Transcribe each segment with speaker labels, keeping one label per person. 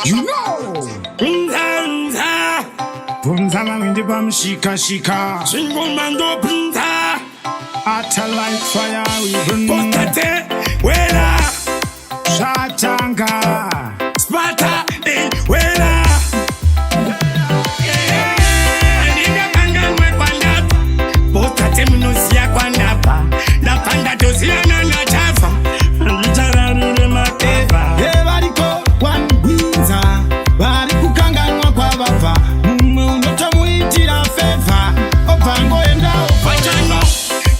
Speaker 1: You know. Punza la windi bam shika.
Speaker 2: Single man do punza.
Speaker 1: Atta like fire we burn.
Speaker 2: Potate wela.
Speaker 1: Shatanga.
Speaker 2: Sparta wela. Ninga kanga mwe kwanda. Potate munosia kwanda pa. Na panda dosia na chafa. Litararure makeva.
Speaker 1: Bariko wanwinza. Bari kukanganwa kwa bava. Unota muitira feva. Opango enda
Speaker 2: Wajano.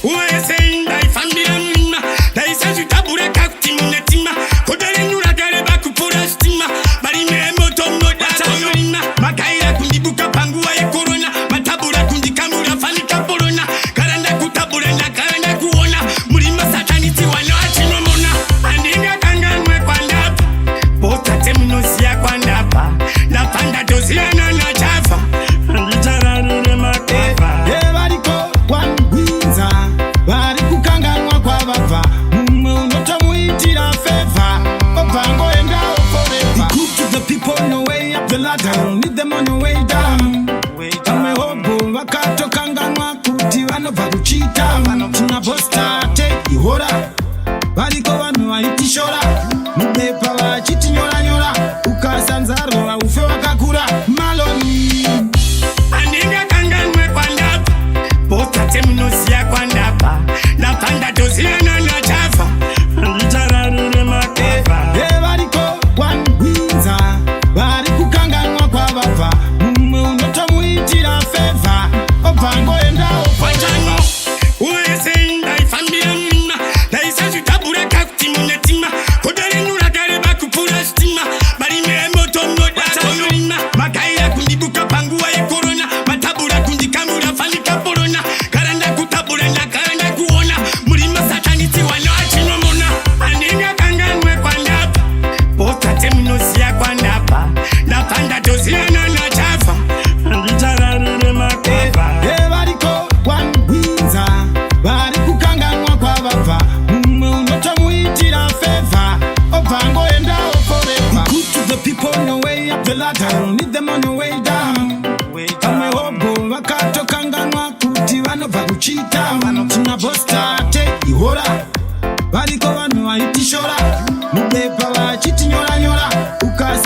Speaker 2: Uweze inda ifambira mlima. Daisa jutabure kakti munetima. Kodere nura gare baku pura stima. Bari memo tomo data yorina. Makaira kundibuka panguwa ya corona. Matabura kundikamura fanika porona. Karanda kutabura na karanda kuona. Murima sataniti wano achinomona. Andinga kanga mwe kwanda. Potate munosia kwanda pa. Na panda dosia na chafa. Litararure makeva.
Speaker 1: bariko wanwinza. Bari kukanganwa kwa bava. Unota muitira feva. Opango enda forever. Be good to the people no way up the ladder. Need them on your way down. Kame hobo wakatoka nganwa kuti vanobva kuchita. Tunaposta take ihora. Bariko vanhu vaitishora. Mubepa vachiti nyora. Ukasanzaro aufe wakakura. Maloni.
Speaker 2: Andinga kanga mwe kwanda. Potate munosia kwanda pa. Na panda dosia na chafa. Litararure makeva.
Speaker 1: Bariko wanwinza. Bari kukanganwa kwa bava. Unota muitira feva. Opango enda
Speaker 2: Wajano. Uweze inda ifambira mlima. Daisa jutabure kakti munetima. Kodere nura gare baku pura stima. Bari memo tomo data yorina. Makaira kundibuka panguwa ya corona. Matabura kundikamura fanika porona. Karanda kutabura na karanda kuona. Murima sataniti wano achinomona. Andinga kanga mwe kwanda. Potate munosia kwanda pa. Na panda dosia na chafa. Litararure makeva.
Speaker 1: bariko wanwinza. Bari kukanganwa kwa bava. Unota muitira feva. Opango enda forever. Good to the people no way up the ladder. Need them on your way down. Kame hobo wakatoka nganwa kuti vanobva kuchita. Tunaposta take ihora. Bariko vanhu vaitishora. Mubepa vachiti nyora. Ukasa